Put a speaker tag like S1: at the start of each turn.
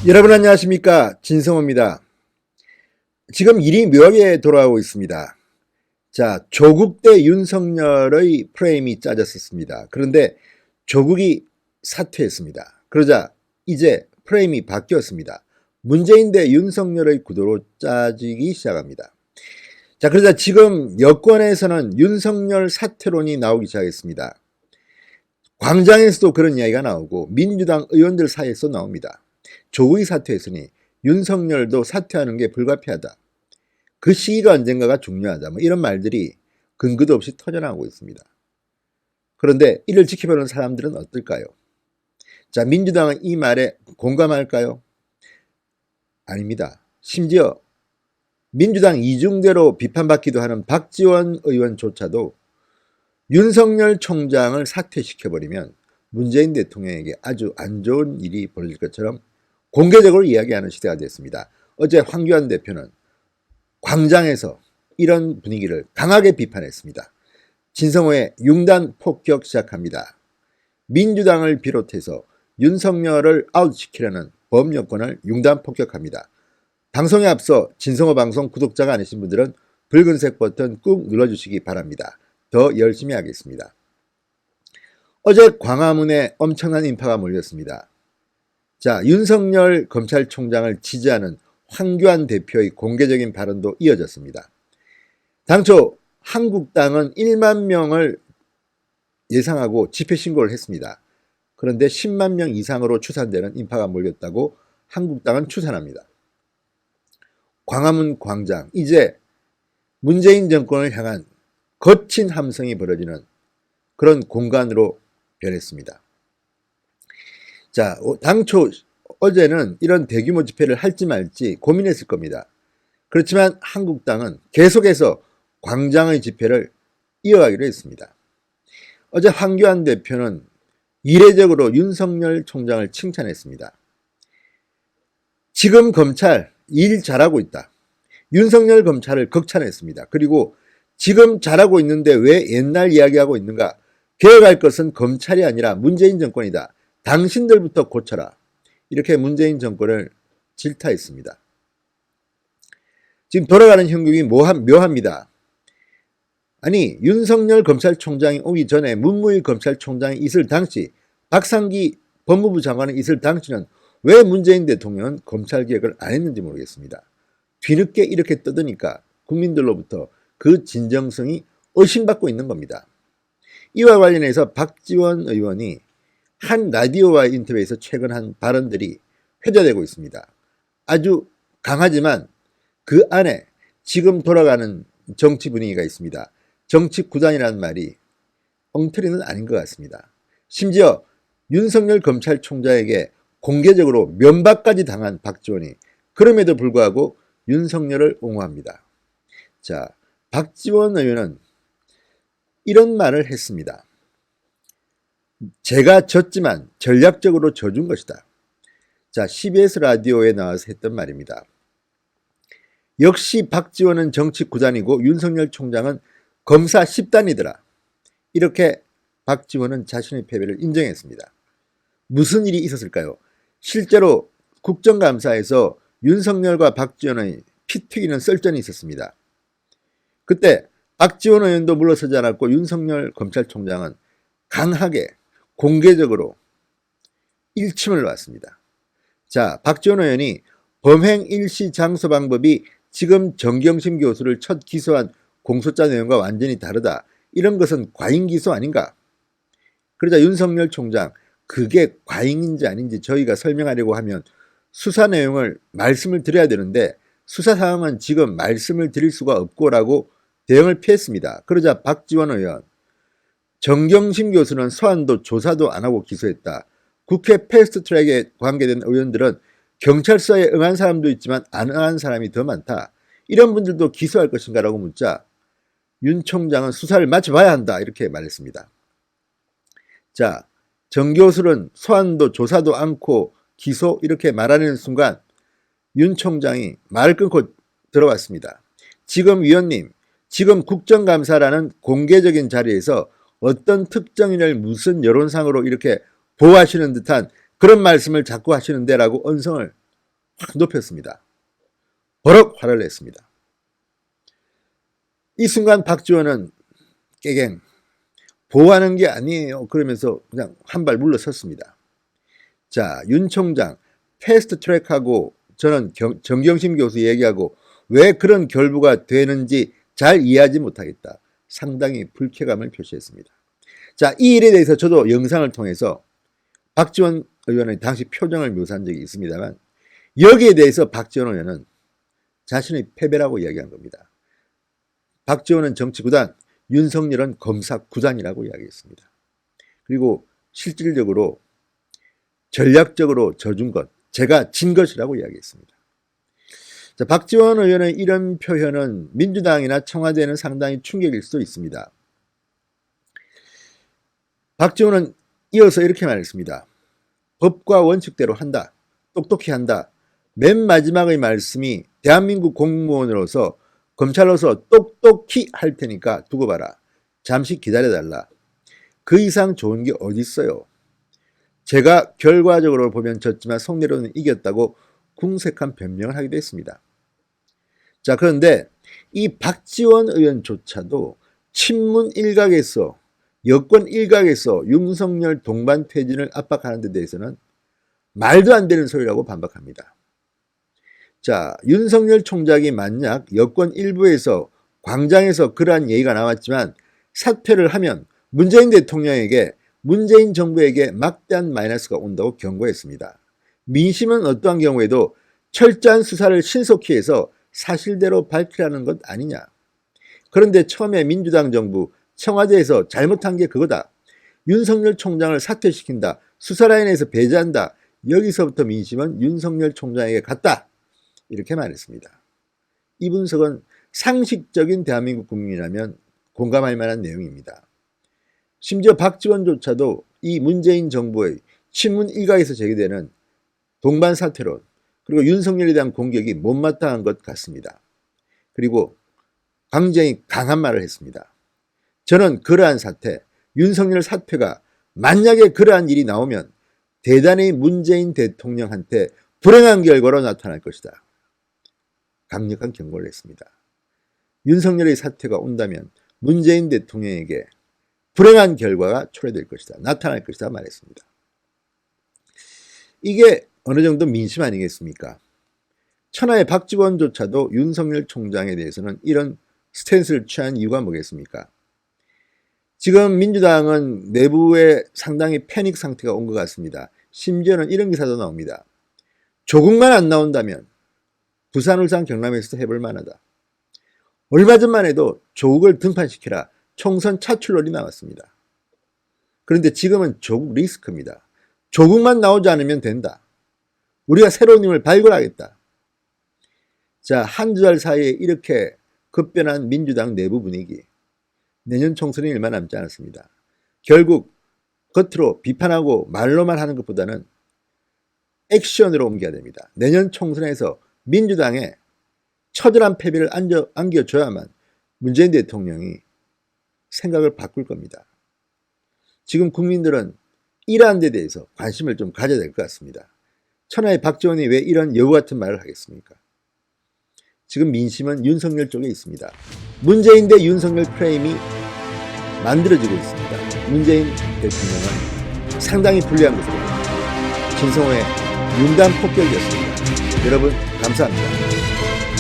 S1: 여러분 안녕하십니까, 진성호입니다. 지금 일이 묘하게 돌아가고 있습니다. 자, 조국 대 윤석열의 프레임이 짜졌었습니다. 그런데 조국이 사퇴했습니다. 그러자 이제 프레임이 바뀌었습니다. 문재인 대 윤석열의 구도로 짜지기 시작합니다. 자, 그러자 지금 여권에서는 윤석열 사퇴론이 나오기 시작했습니다. 광장에서도 그런 이야기가 나오고 민주당 의원들 사이에서 나옵니다. 조국이 사퇴했으니 윤석열도 사퇴하는 게 불가피하다. 그 시기가 언젠가가 중요하다. 뭐 이런 말들이 근거도 없이 터져나오고 있습니다. 그런데 이를 지켜보는 사람들은 어떨까요? 자, 민주당은 이 말에 공감할까요? 아닙니다. 심지어 민주당 이중대로 비판받기도 하는 박지원 의원조차도 윤석열 총장을 사퇴시켜버리면 문재인 대통령에게 아주 안 좋은 일이 벌어질 것처럼 공개적으로 이야기하는 시대가 됐습니다. 어제 황교안 대표는 광장에서 이런 분위기를 강하게 비판했습니다. 진성호의 융단 폭격 시작합니다. 민주당을 비롯해서 윤석열을 아웃시키려는 범여권을 융단 폭격합니다. 방송에 앞서 진성호 방송 구독자가 아니신 분들은 붉은색 버튼 꾹 눌러주시기 바랍니다. 더 열심히 하겠습니다. 어제 광화문에 엄청난 인파가 몰렸습니다. 자, 윤석열 검찰총장을 지지하는 황교안 대표의 공개적인 발언도 이어졌습니다. 당초 한국당은 1만 명을 예상하고 집회 신고를 했습니다. 그런데 10만 명 이상으로 추산되는 인파가 몰렸다고 한국당은 추산합니다. 광화문 광장, 이제 문재인 정권을 향한 거친 함성이 벌어지는 그런 공간으로 변했습니다. 자, 당초 어제는 이런 대규모 집회를 할지 말지 고민했을 겁니다. 그렇지만 한국당은 계속해서 광장의 집회를 이어가기로 했습니다. 어제 황교안 대표는 이례적으로 윤석열 총장을 칭찬했습니다. 지금 검찰 일 잘하고 있다. 윤석열 검찰을 극찬했습니다. 그리고 지금 잘하고 있는데 왜 옛날 이야기하고 있는가? 개혁할 것은 검찰이 아니라 문재인 정권이다. 당신들부터 고쳐라. 이렇게 문재인 정권을 질타했습니다. 지금 돌아가는 형국이 묘합니다. 아니, 윤석열 검찰총장이 오기 전에 문무일 검찰총장이 있을 당시, 박상기 법무부 장관이 있을 당시는 왜 문재인 대통령은 검찰개혁을 안 했는지 모르겠습니다. 뒤늦게 이렇게 떠드니까 국민들로부터 그 진정성이 의심받고 있는 겁니다. 이와 관련해서 박지원 의원이 한 라디오와의 인터뷰에서 최근 한 발언들이 회자되고 있습니다. 아주 강하지만 그 안에 지금 돌아가는 정치 분위기가 있습니다. 정치 구단이라는 말이 엉터리는 아닌 것 같습니다. 심지어 윤석열 검찰총장에게 공개적으로 면박까지 당한 박지원이 그럼에도 불구하고 윤석열을 옹호합니다. 자, 박지원 의원은 이런 말을 했습니다. 제가 졌지만 전략적으로 져준 것이다. 자, CBS 라디오에 나와서 했던 말입니다. 역시 박지원은 정치 구단이고 윤석열 총장은 검사 10단이더라. 이렇게 박지원은 자신의 패배를 인정했습니다. 무슨 일이 있었을까요? 실제로 국정감사에서 윤석열과 박지원의 피 튀기는 썰전이 있었습니다. 그때 박지원 의원도 물러서지 않았고 윤석열 검찰총장은 강하게 공개적으로 일침을 놨습니다. 자, 박지원 의원이 범행 일시 장소 방법이 지금 정경심 교수를 첫 기소한 공소장 내용과 완전히 다르다. 이런 것은 과잉 기소 아닌가? 그러자 윤석열 총장, 그게 과잉인지 아닌지 저희가 설명하려고 하면 수사 내용을 말씀을 드려야 되는데 수사 상황은 지금 말씀을 드릴 수가 없고라고 대응을 피했습니다. 그러자 박지원 의원, 정경심 교수는 소환도 조사도 안 하고 기소했다. 국회 패스트트랙에 관계된 의원들은 경찰 수사에 응한 사람도 있지만 안 응한 사람이 더 많다. 이런 분들도 기소할 것인가 라고 묻자 윤 총장은 수사를 마쳐봐야 한다. 이렇게 말했습니다. 자, 정 교수는 소환도 조사도 않고 기소 이렇게 말하는 순간 윤 총장이 말을 끊고 들어왔습니다. 지금 위원님, 지금 국정감사라는 공개적인 자리에서 어떤 특정인을 무슨 여론상으로 이렇게 보호하시는 듯한 그런 말씀을 자꾸 하시는데 라고 언성을 확 높였습니다. 버럭 화를 냈습니다. 이 순간 박지원은 깨갱 보호하는 게 아니에요 그러면서 그냥 한 발 물러섰습니다. 자, 윤 총장 패스트 트랙하고 저는 정경심 교수 얘기하고 왜 그런 결부가 되는지 잘 이해하지 못하겠다. 상당히 불쾌감을 표시했습니다. 자, 이 일에 대해서 저도 영상을 통해서 박지원 의원의 당시 표정을 묘사한 적이 있습니다만 여기에 대해서 박지원 의원은 자신의 패배라고 이야기한 겁니다. 박지원은 정치구단, 윤석열은 검사구단이라고 이야기했습니다. 그리고 실질적으로 전략적으로 져준 것, 제가 진 것이라고 이야기했습니다. 자, 박지원 의원의 이런 표현은 민주당이나 청와대는 상당히 충격일 수도 있습니다. 박지원은 이어서 이렇게 말했습니다. 법과 원칙대로 한다. 똑똑히 한다. 맨 마지막의 말씀이 대한민국 공무원으로서 검찰로서 똑똑히 할 테니까 두고 봐라. 잠시 기다려달라. 그 이상 좋은 게 어디 있어요. 제가 결과적으로 보면 졌지만 속내로는 이겼다고 궁색한 변명을 하기도 했습니다. 자, 그런데 이 박지원 의원조차도 친문 일각에서 여권 일각에서 윤석열 동반 퇴진을 압박하는 데 대해서는 말도 안 되는 소리라고 반박합니다. 자, 윤석열 총장이 만약 여권 일부에서 광장에서 그러한 얘기가 나왔지만 사퇴를 하면 문재인 대통령에게 문재인 정부에게 막대한 마이너스가 온다고 경고했습니다. 민심은 어떠한 경우에도 철저한 수사를 신속히 해서 사실대로 밝히라는 것 아니냐. 그런데 처음에 민주당 정부 청와대에서 잘못한 게 그거다. 윤석열 총장을 사퇴시킨다. 수사라인에서 배제한다. 여기서부터 민심은 윤석열 총장에게 갔다. 이렇게 말했습니다. 이 분석은 상식적인 대한민국 국민이라면 공감할 만한 내용입니다. 심지어 박지원조차도 이 문재인 정부의 친문 일각에서 제기되는 동반 사퇴론 그리고 윤석열에 대한 공격이 못마땅한 것 같습니다. 그리고 굉장히 강한 말을 했습니다. 저는 그러한 사태, 윤석열 사퇴가 만약에 그러한 일이 나오면 대단히 문재인 대통령한테 불행한 결과로 나타날 것이다. 강력한 경고를 했습니다. 윤석열의 사퇴가 온다면 문재인 대통령에게 불행한 결과가 초래될 것이다. 나타날 것이다 말했습니다. 이게 어느 정도 민심 아니겠습니까? 천하의 박지원조차도 윤석열 총장에 대해서는 이런 스탠스를 취한 이유가 뭐겠습니까? 지금 민주당은 내부에 상당히 패닉 상태가 온 것 같습니다. 심지어는 이런 기사도 나옵니다. 조국만 안 나온다면 부산, 울산, 경남에서도 해볼 만하다. 얼마 전만 해도 조국을 등판시키라 총선 차출론이 나왔습니다. 그런데 지금은 조국 리스크입니다. 조국만 나오지 않으면 된다. 우리가 새로운 힘을 발굴하겠다. 자, 한두 달 사이에 이렇게 급변한 민주당 내부 분위기. 내년 총선이 얼마 남지 않았습니다. 결국 겉으로 비판하고 말로만 하는 것보다는 액션으로 옮겨야 됩니다. 내년 총선에서 민주당에 처절한 패배를 안겨줘야만 문재인 대통령이 생각을 바꿀 겁니다. 지금 국민들은 이러한 데 대해서 관심을 좀 가져야 될 것 같습니다. 천하의 박지원이 왜 이런 여우 같은 말을 하겠습니까? 지금 민심은 윤석열 쪽에 있습니다. 문재인 대 윤석열 프레임이 만들어지고 있습니다. 문재인 대통령은 상당히 불리한 것으로 보입니다. 진성호의 융단 폭격이었습니다. 여러분 감사합니다.